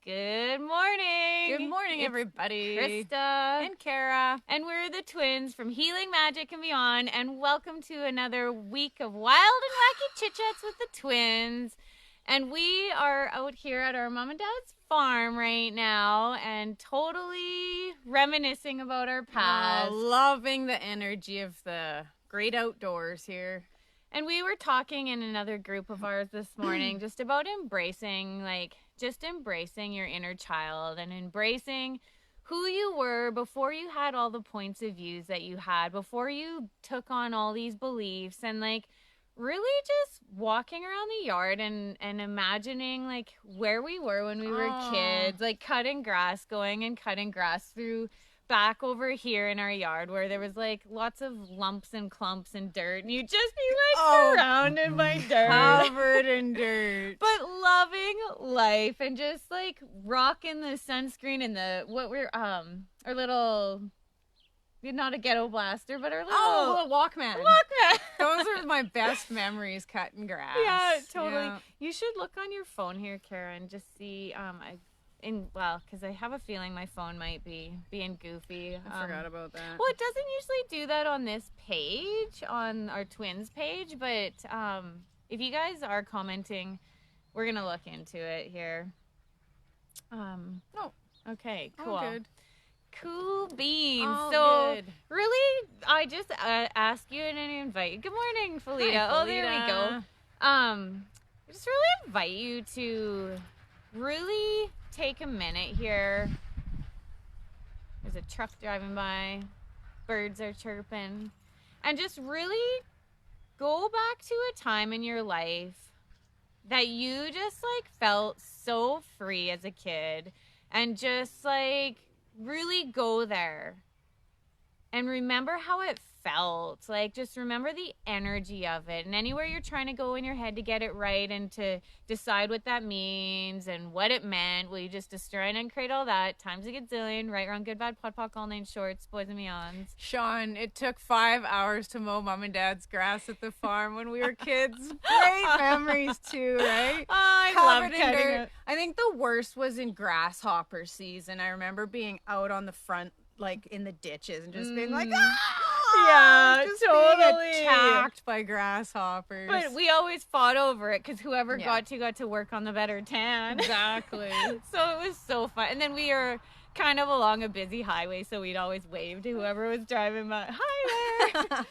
Good morning. Good morning, It's everybody. Krista and Kara. and we're the twins from Healing Magic and Beyond, and welcome to another week of wild and wacky chit-chats with the twins. And we are out here at our mom and dad's farm right now and totally reminiscing about our past. Loving the energy of the great outdoors here. And we were talking in another group of ours this morning just about embracing your inner child and embracing who you were before you had all the points of views that you had, before you took on all these beliefs, and really just walking around the yard and imagining where we were when we were kids, cutting grass through back over here in our yard where there was lots of lumps and clumps and dirt, and you'd just be surrounded by dirt, covered in dirt, but loving life and just rocking the sunscreen and our little, not a ghetto blaster, but our little Walkman. Those are my best memories, cutting grass. Yeah, totally. Yeah. You should look on your phone here, Kara, and just see because I have a feeling my phone might be being goofy. I forgot about that. Well, it doesn't usually do that on this page, on our twins page, but if you guys are commenting, we're going to look into it here. Okay, cool. Good. Cool beans. Good. Really, I just ask you and I invite you. Good morning, Felita. Hi, Oh, there we go. I just really invite you to really take a minute here. There's a truck driving by. Birds are chirping. And just really go back to a time in your life that you just felt so free as a kid, and just really go there and remember how it felt. Just remember the energy of it, and anywhere you're trying to go in your head to get it right and to decide what that means and what it meant, will you just destroy and uncreate all that times a gazillion? Right, wrong, good, bad, pod, all nine shorts, boys and beyonds. Sean, it took 5 hours to mow mom and dad's grass at the farm when we were kids. Great memories too, right? I love cutting dirt. it. I think the worst was in grasshopper season. I remember being out on the front, in the ditches, and just being yeah, just totally being attacked by grasshoppers. But we always fought over it because whoever got to work on the better tan. Exactly. So it was so fun. And then we were kind of along a busy highway, so we'd always wave to whoever was driving by. Hi there.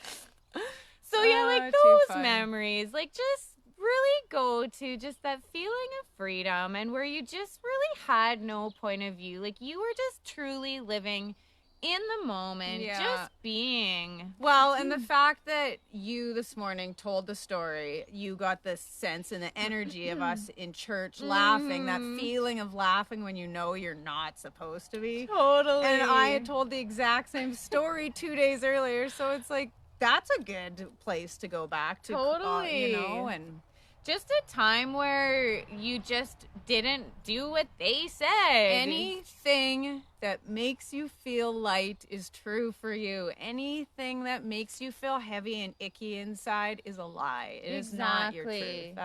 So yeah, those memories, just really go to just that feeling of freedom, and where you just really had no point of view. You were just truly living in the moment, just being. Well, and the fact that you this morning told the story, you got the sense and the energy of us in church laughing, that feeling of laughing when you know you're not supposed to be. Totally. And I had told the exact same story 2 days earlier, so it's that's a good place to go back to. Totally. And just a time where you just didn't do what they said. Anything that makes you feel light is true for you. Anything that makes you feel heavy and icky inside is a lie. It is not your truth.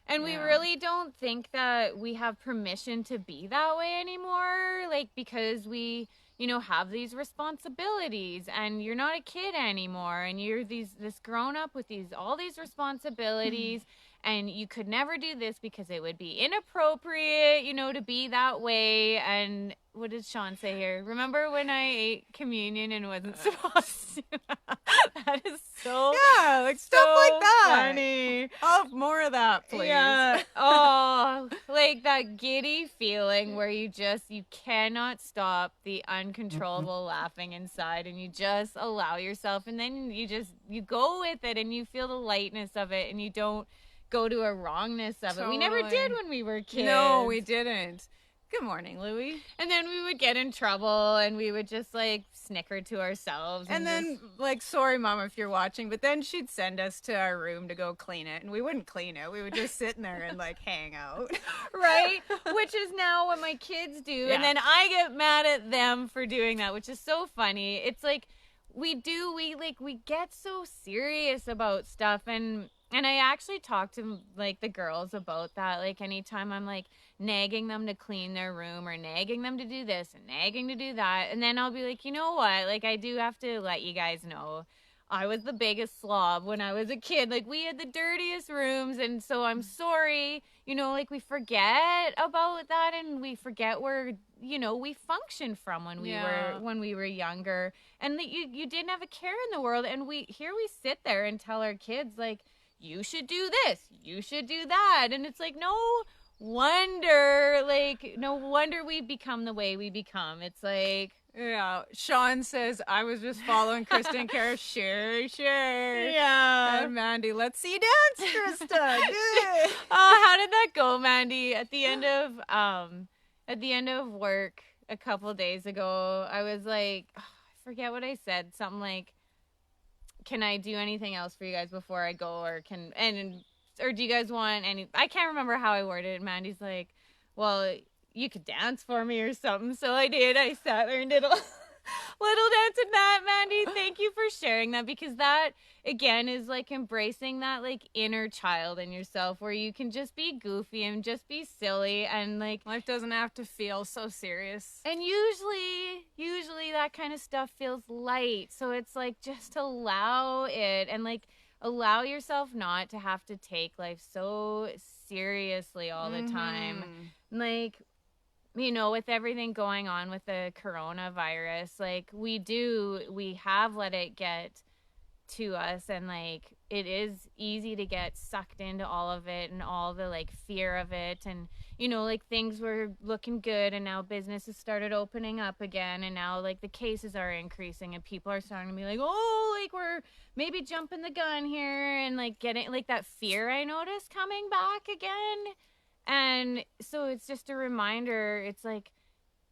And we really don't think that we have permission to be that way anymore, because we, have these responsibilities, and you're not a kid anymore, and you're this grown up with all these responsibilities. And you could never do this because it would be inappropriate, to be that way. And what did Sean say here? Remember when I ate communion and wasn't supposed to? That is so stuff like that. Funny. Oh, more of that, please. Yeah. Oh, that giddy feeling where you cannot stop the uncontrollable laughing inside, and you just allow yourself, and then you go with it, and you feel the lightness of it, and you don't go to a wrongness of it. We never did when we were kids. No, we didn't. Good morning, Louie. And then we would get in trouble, and we would just snicker to ourselves. And then sorry, Mom, if you're watching, but then she'd send us to our room to go clean it, and we wouldn't clean it. We would just sit in there and hang out. Right? Which is now what my kids do. Yeah. And then I get mad at them for doing that, which is so funny. It's we get so serious about stuff, and And I actually talk to like the girls about that. Like anytime I'm like nagging them to clean their room or nagging them to do this and nagging to do that. And then I'll be like, you know what? Like I do have to let you guys know I was the biggest slob when I was a kid. Like we had the dirtiest rooms. And so I'm sorry, you know, like we forget about that and we forget where, you know, we functioned from when we were younger. And that you didn't have a care in the world. And we sit there and tell our kids like, you should do this, you should do that. And it's like, no wonder we become the way we become. It's like, yeah. Sean says, I was just following Krista and Kara. Sure. yeah. And Mandy, let's see you dance, Krista. Good. Oh, how did that go, Mandy? At the end of work a couple days ago, I was like, I forget what I said. Something like, can I do anything else for you guys before I go, or do you guys want any? I can't remember how I worded it. Mandy's like, well, you could dance for me or something. So I did. I sat there and did a little dance in that, Mandy. Thank you for sharing that, because that again is like embracing that like inner child in yourself where you can just be goofy and just be silly, and like life doesn't have to feel so serious. And usually that kind of stuff feels light. So it's like just allow it and like allow yourself not to have to take life so seriously all the time. Like, you know, with everything going on with the coronavirus, like we have let it get to us, and like it is easy to get sucked into all of it and all the like fear of it. And you know, like things were looking good and now businesses started opening up again, and now like the cases are increasing and people are starting to be like, oh, like we're maybe jumping the gun here, and like getting like that fear I noticed coming back again. And so it's just a reminder, it's like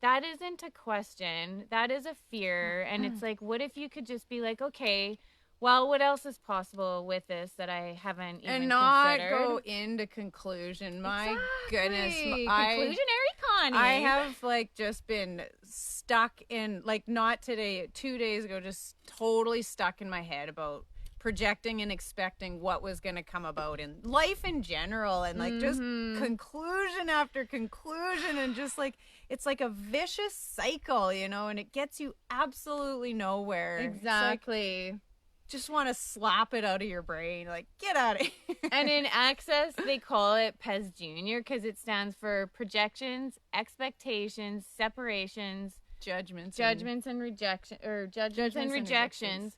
that isn't a question, that is a fear. And it's like, what if you could just be like, okay, well, what else is possible with this that I haven't even and not considered? Go into conclusion. My goodness, conclusionary Connie. I have like just been stuck in, like, not today, 2 days ago, just totally stuck in my head about projecting and expecting what was going to come about in life in general, and like just conclusion after conclusion, and just like it's like a vicious cycle, you know, and it gets you absolutely nowhere. Exactly. Like, just want to slap it out of your brain, like, get out of here. And in Access, they call it PES Junior because it stands for projections, expectations, separations, judgments and rejection, or judgments and rejections.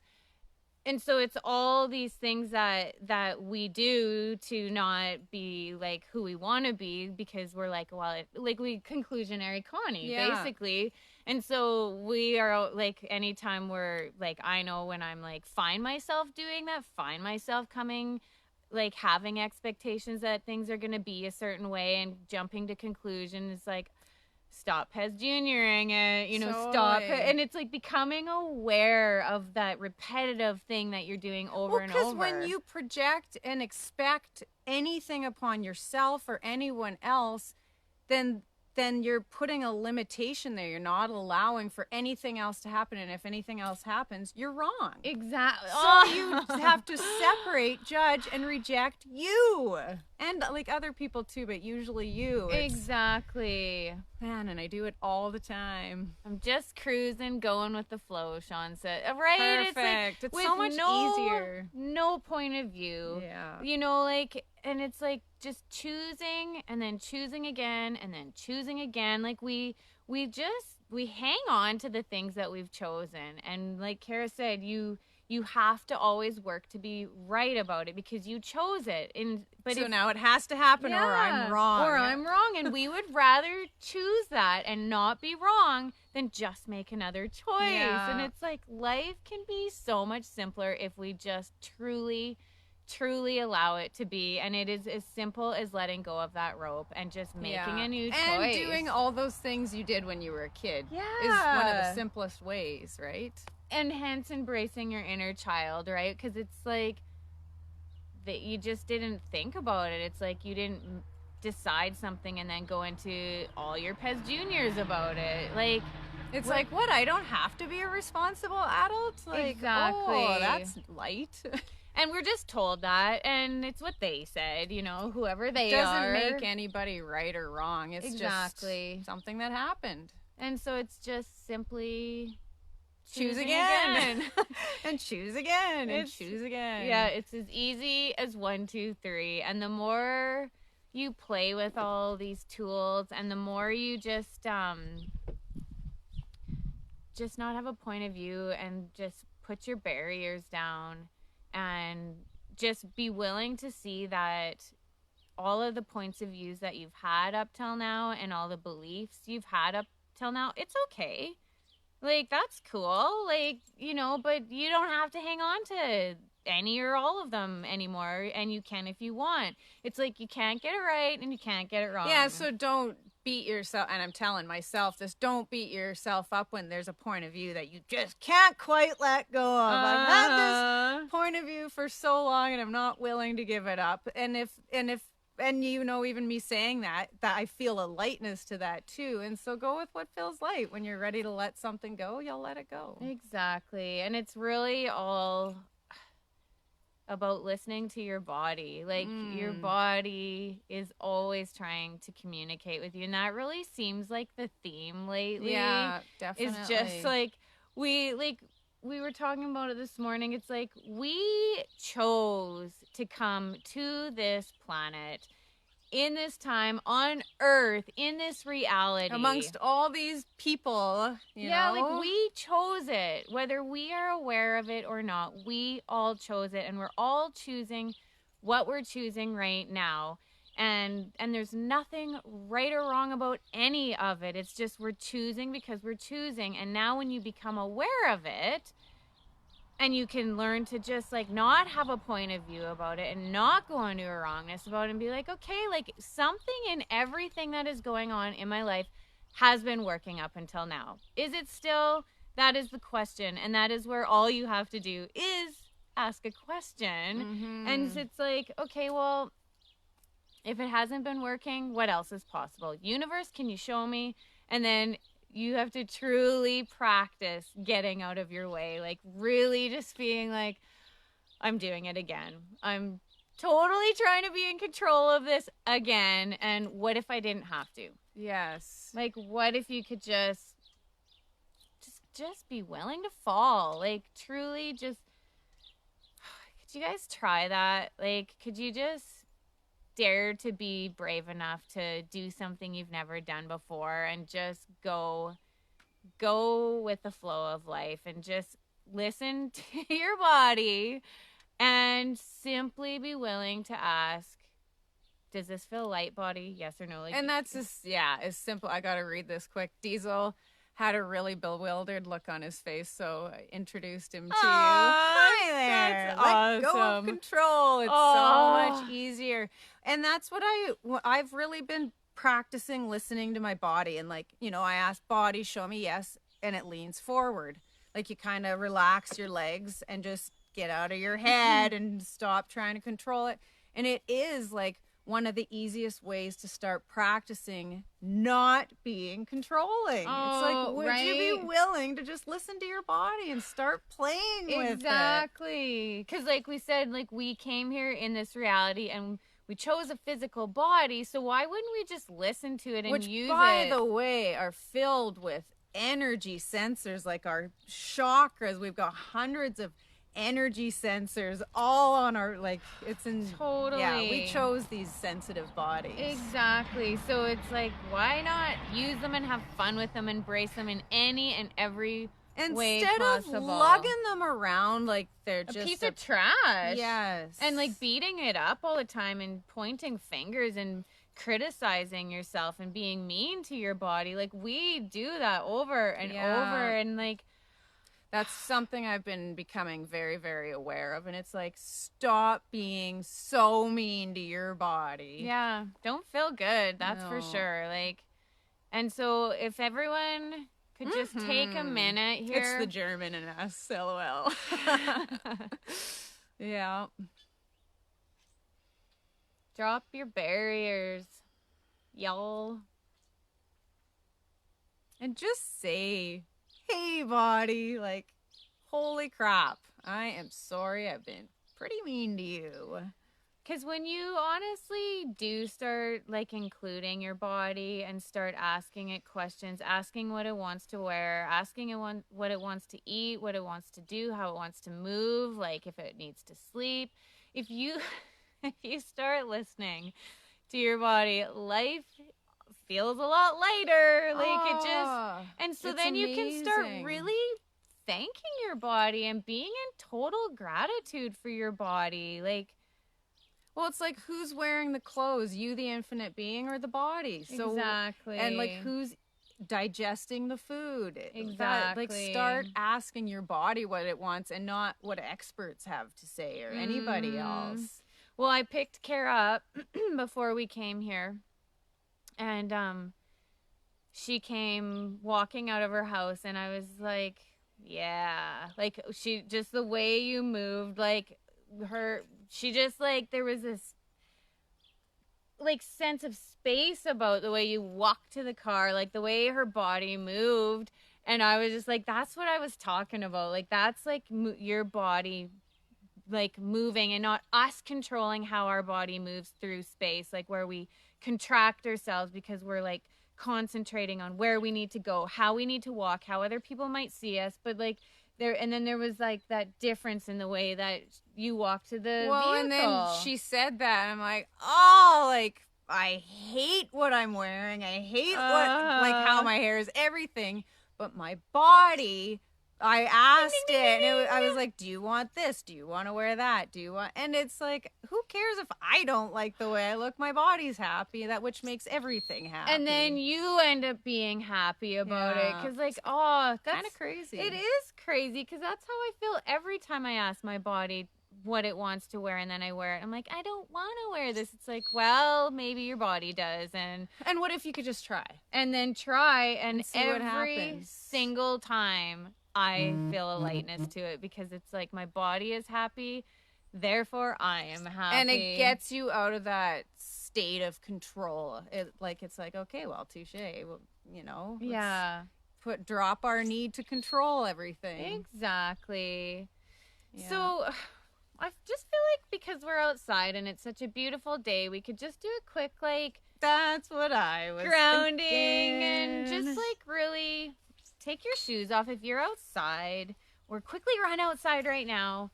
And so it's all these things that we do to not be like who we want to be, because we're like, well, we conclusionary Connie, basically. And so we are like, anytime we're like, I know when I'm like, find myself doing that, find myself coming, like having expectations that things are going to be a certain way and jumping to conclusions. It's like, stop PES Junioring it, you know, stop it. And it's like becoming aware of that repetitive thing that you're doing over and over. Because when you project and expect anything upon yourself or anyone else, then you're putting a limitation there. You're not allowing for anything else to happen. And if anything else happens, you're wrong. Exactly. So you have to separate, judge, and reject you. And like other people too, but usually you. Exactly. Man, and I do it all the time. I'm just cruising, going with the flow, Sean said. Right? Perfect. It's with so much easier. No point of view. Yeah. You know, like, and it's like just choosing and then choosing again and then choosing again. Like we hang on to the things that we've chosen. And like Kara said, you have to always work to be right about it because you chose it. But so now it has to happen, or I'm wrong. Or I'm wrong. And we would rather choose that and not be wrong than just make another choice. Yeah. And it's like life can be so much simpler if we just truly allow it to be. And it is as simple as letting go of that rope and just making a new choice. And doing all those things you did when you were a kid is one of the simplest ways, right? And hence embracing your inner child, right? Because it's like that you just didn't think about it. It's like you didn't decide something and then go into all your PES Juniors about it. Like, it's like, what? I don't have to be a responsible adult? Like, exactly. Oh, that's light. And we're just told that, and it's what they said, you know, whoever they Doesn't are. make anybody right or wrong. It's Exactly. just something that happened. And so it's just simply Choose choosing again. And choose again. And choose again. Yeah, it's as easy as 1, 2, 3. And the more you play with all these tools, and the more you just not have a point of view, and just put your barriers down, and just be willing to see that all of the points of views that you've had up till now, and all the beliefs you've had up till now, it's okay. Like, that's cool. Like, you know, but you don't have to hang on to any or all of them anymore, and you can if you want. It's like, you can't get it right and you can't get it wrong. Yeah, so don't beat yourself, and I'm telling myself this, don't beat yourself up when there's a point of view that you just can't quite let go of. I've had this point of view for so long, and I'm not willing to give it up. And you know, even me saying that I feel a lightness to that too. And so go with what feels light. When you're ready to let something go, you'll let it go. Exactly. And it's really all about listening to your body. Like, your body is always trying to communicate with you, and that really seems like the theme lately. Yeah, definitely. It's just like we were talking about it this morning. It's like, we chose to come to this planet, in this time, on Earth, in this reality, amongst all these people, you know? like, we chose it, whether we are aware of it or not. We all chose it, and we're all choosing what we're choosing right now. And there's nothing right or wrong about any of it. It's just, we're choosing because we're choosing. And now when you become aware of it, and you can learn to just, like, not have a point of view about it, and not go into a wrongness about it, and be like, okay, like, something in everything that is going on in my life has been working up until now. Is it still? That is the question. And that is where all you have to do is ask a question. And it's like, okay, well, if it hasn't been working, what else is possible? Universe, can you show me? And then you have to truly practice getting out of your way. Like, really just being like, I'm doing it again. I'm totally trying to be in control of this again. And what if I didn't have to? Yes. Like, what if you could just be willing to fall? Like, truly just, could you guys try that? Like, could you just dare to be brave enough to do something you've never done before, and just go with the flow of life, and just listen to your body, and simply be willing to ask, does this feel light, body? Yes or no? Like, And that's just, yeah, it's simple. I got to read this quick. Diesel had a really bewildered look on his face, so I introduced him to you. Hi there. That's Let go of awesome. control. It's so much easier. And that's what I've really been practicing, listening to my body. And, like, you know, I ask body, show me yes, and it leans forward. Like, you kind of relax your legs and just get out of your head and stop trying to control it. And it is, like, one of the easiest ways to start practicing not being controlling. It's like, would you be willing to just listen to your body and start playing with it? Exactly. Because, like we said, like, we came here in this reality, and we chose a physical body, so why wouldn't we just listen to it and use it? Which, by the way, are filled with energy sensors, like our chakras. We've got hundreds of energy sensors all on our, like, it's in Totally. Yeah, we chose these sensitive bodies. Exactly. So it's like, why not use them and have fun with them, embrace them in any and every way Instead possible. of lugging them around like they're a just piece of trash. Yes. And, like, beating it up all the time, and pointing fingers, and criticizing yourself, and being mean to your body. Like, we do that over and over, and, like, that's something I've been becoming very, very aware of. And it's like, stop being so mean to your body. Yeah, don't feel good. That's for sure. Like, and so if everyone could just take a minute here. It's the German in us, LOL. Yeah. Drop your barriers, y'all. And just say, hey, body, like, holy crap, I am sorry I've been pretty mean to you. Because when you honestly do start like including your body and start asking it questions, asking what it wants to wear, asking it what it wants to eat, what it wants to do, how it wants to move, like if it needs to sleep, if you if you start listening to your body, life feels a lot lighter. Like it just, and so then you can start really thanking your body and being in total gratitude for your body. Like, well, it's like who's wearing the clothes, you the infinite being or the body? So exactly. And like who's digesting the food? Exactly. Like start asking your body what it wants and not what experts have to say or anybody else. Well, I picked Kara up before we came here, and she came walking out of her house, and I was like, yeah, like she just the way you moved, like she just like there was this like sense of space about the way you walked to the car, like the way her body moved, and I was just like, that's what I was talking about. Like that's like your body like moving and not us controlling how our body moves through space, like where we contract ourselves because we're like concentrating on where we need to go, how we need to walk, how other people might see us, but like there, and then there was like that difference in the way that you walk to the vehicle. And then she said that, and I'm like, oh, like I hate what I'm wearing, I hate what like how my hair is, everything, but my body, I asked it, and I was like, do you want this? Do you want to wear that? Do you want? And it's like, who cares if I don't like the way I look? My body's happy, that which makes everything happy. And then you end up being happy about it because, like, oh, that's kind of crazy. It is crazy because that's how I feel every time I ask my body what it wants to wear, and then I wear it. I'm like, I don't want to wear this. It's like, well, maybe your body does, and what if you could just try? And then try, and see every what happens. single time I feel a lightness to it because it's like my body is happy, therefore I am happy. And it gets you out of that state of control. It's like, okay, well, touche, well, you know. Yeah. Drop our need to control everything. Exactly. Yeah. So I just feel like because we're outside and it's such a beautiful day, we could just do a quick, like, that's what I was grounding thinking. And just like really take your shoes off if you're outside, or quickly run outside right now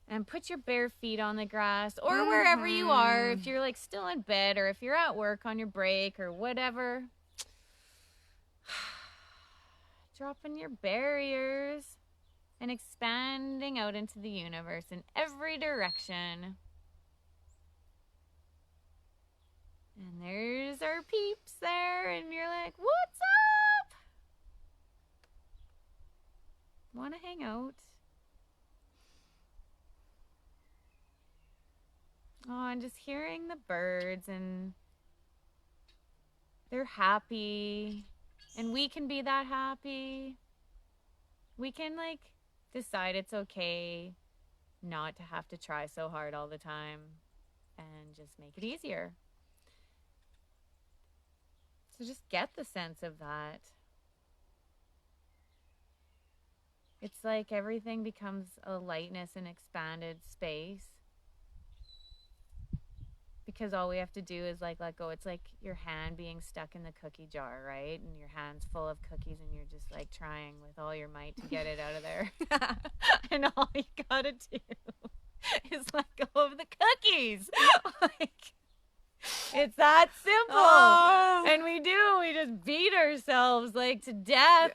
and put your bare feet on the grass, or wherever you are, if you're like still in bed or if you're at work on your break or whatever. Dropping your barriers and expanding out into the universe in every direction. And there's our peeps there, and you're like, what's up? Want to hang out? Oh, and just hearing the birds, and they're happy, and we can be that happy. We can like decide it's okay not to have to try so hard all the time and just make it easier. So just get the sense of that. It's like everything becomes a lightness and expanded space. Because all we have to do is like let go. It's like your hand being stuck in the cookie jar, right? And your hand's full of cookies and you're just like trying with all your might to get it out of there. And all you gotta do is let go of the cookies. Like, it's that simple. Oh. And we just beat ourselves like to death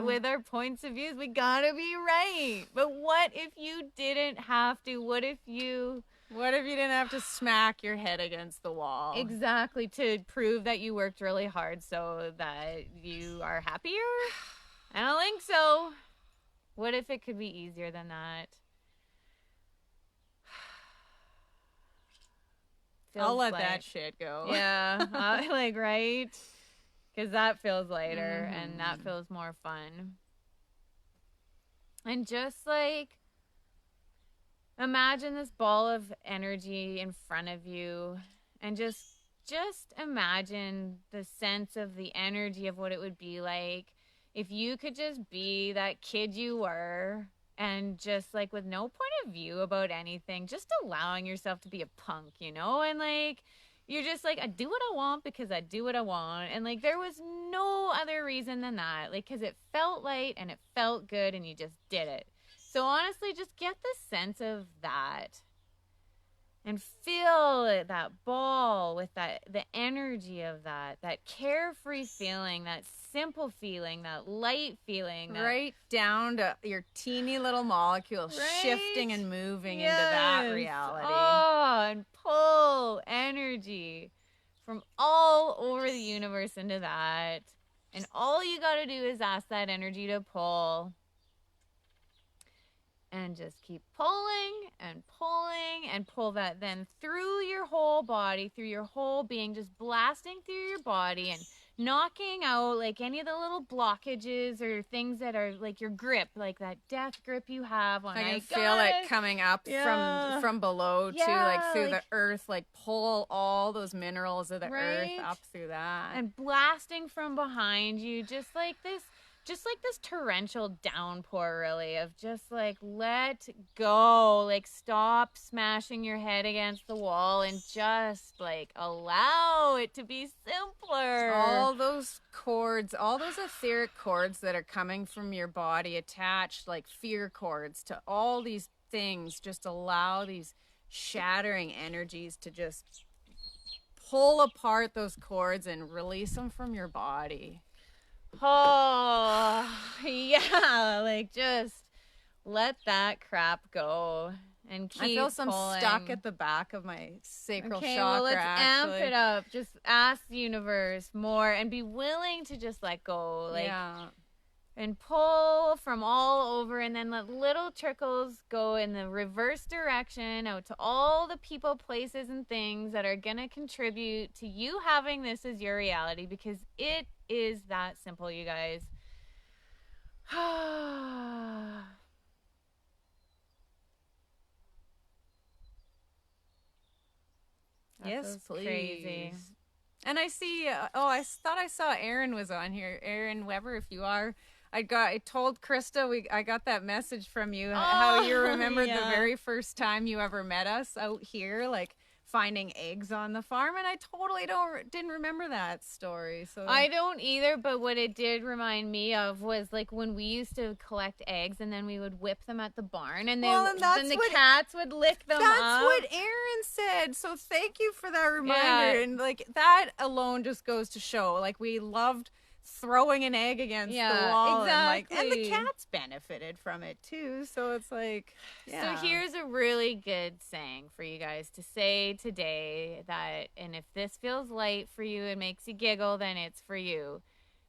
with our points of views. We gotta be right. But what if you didn't have to? What if you didn't have to smack your head against the wall? Exactly, to prove that you worked really hard so that you are happier? I don't think so. What if it could be easier than that? I'll let that shit go. Yeah, right? Because that feels lighter and that feels more fun. And just like, imagine this ball of energy in front of you, and just imagine the sense of the energy of what it would be like if you could just be that kid you were, and just like with no point of view about anything, just allowing yourself to be a punk, you know? And like, you're just like, I do what I want because I do what I want. And like, there was no other reason than that. Like, because it felt light and it felt good and you just did it. So honestly, just get the sense of that and feel that ball with the energy of that carefree feeling, that simple feeling, that light feeling. Right down to your teeny little molecule shifting and moving into that reality. Oh, and pull energy from all over the universe into that. And all you got to do is ask that energy to pull. And just keep pulling and pulling and pull that then through your whole body, through your whole being, just blasting through your body and knocking out like any of the little blockages or things that are like your grip, like that death grip you have on. I can feel it coming up from below to like through the earth, like pull all those minerals of the earth up through that. And blasting from behind you, just like this torrential downpour, really, of just like, let go, like stop smashing your head against the wall and just like allow it to be simpler. All those cords, all those etheric cords that are coming from your body attached, like fear cords to all these things, just allow these shattering energies to just pull apart those cords and release them from your body. Oh, yeah, like just let that crap go and keep I feel some pulling. stuck at the back of my sacral chakra. Well, let's amp actually. it up. Just ask the universe more and be willing to just let go. Like, and pull from all over, and then let little trickles go in the reverse direction out to all the people, places, and things that are going to contribute to you having this as your reality, because it is that simple, you guys. Yes, please. Crazy. And I see, I thought I saw Aaron was on here. Aaron Weber, if you are. I told Krista, I got that message from you, how you remembered the very first time you ever met us out here, like finding eggs on the farm, and I totally didn't remember that story. So I don't either, but what it did remind me of was like when we used to collect eggs and then we would whip them at the barn, and then the cats would lick them up. That's what Aaron said. So thank you for that reminder. And like that alone just goes to show, like, we loved throwing an egg against the wall, exactly. and the cats benefited from it too. So it's like, So here's a really good saying for you guys to say today, that, and if this feels light for you and makes you giggle, then it's for you.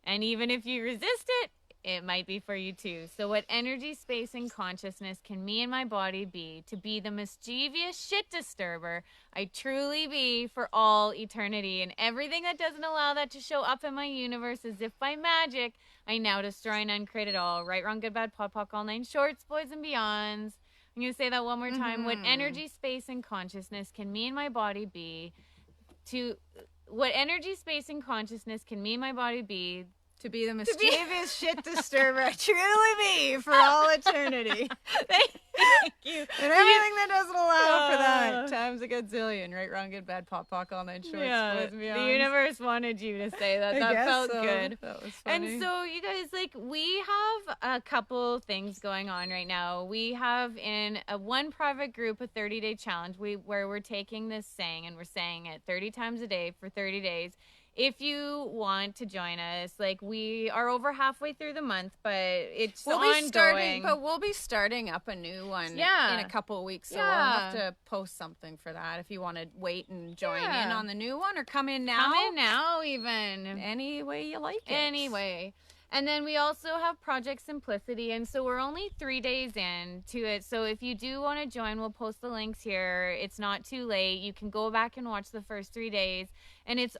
And even if you resist it, it might be for you too. So what energy, space, and consciousness can me and my body be to be the mischievous shit disturber I truly be for all eternity? And everything that doesn't allow that to show up in my universe, as if by magic, I now destroy and uncreate it all. Right, wrong, good, bad, pod, poc, all nine shorts, boys, and beyonds. I'm going to say that one more time. What energy, space, and consciousness can me and my body be what energy, space, and consciousness can me and my body be to be the mischievous shit disturber I truly be for all eternity. Thank you. And everything that doesn't allow for that. Times a gazillion. Right, wrong, good, bad, pop, pock, all nine shorts. Yeah, the universe wanted you to say that. That felt good. That was funny. And so, you guys, like, we have a couple things going on right now. We have in one private group a 30-day challenge where we're taking this saying and we're saying it 30 times a day for 30 days. If you want to join us, like, we are over halfway through the month, but it's ongoing. We'll be starting up a new one in a couple of weeks, so we'll have to post something for that if you want to wait and join in on the new one, or come in now. Come in now, even. Any way you like it. Anyway. And then we also have Project Simplicity, and so we're only 3 days into it. So if you do want to join, we'll post the links here. It's not too late. You can go back and watch the first 3 days. And it's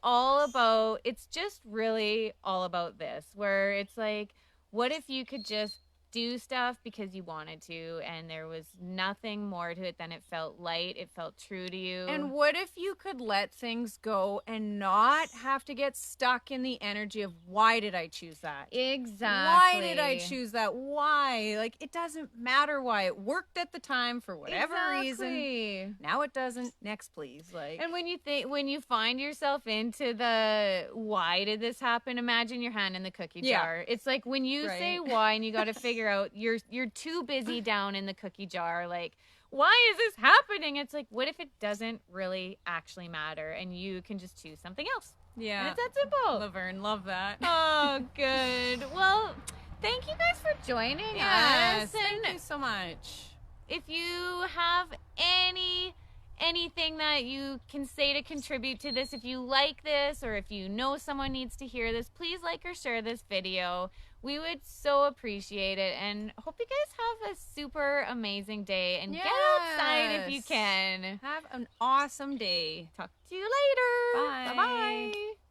just really all about this, where it's like, what if you could just do stuff because you wanted to, and there was nothing more to it than it felt light. It felt true to you. And what if you could let things go and not have to get stuck in the energy of why did I choose that? Exactly. Why did I choose that? Why? Like, it doesn't matter why. It worked at the time for whatever reason. Now it doesn't. Next, please. Like, and when you find yourself into the why did this happen, imagine your hand in the cookie jar. It's like when you say why and you got to figure out, you're too busy down in the cookie jar. Like, why is this happening? It's like, what if it doesn't really actually matter and you can just choose something else? Yeah. And it's that simple. Laverne, love that. Oh, good. Well, thank you guys for joining us. Thank you so much. If you have anything that you can say to contribute to this, if you like this or if you know someone needs to hear this, please like or share this video. We would so appreciate it, and hope you guys have a super amazing day, and get outside if you can. Have an awesome day. Talk to you later. Bye. Bye-bye.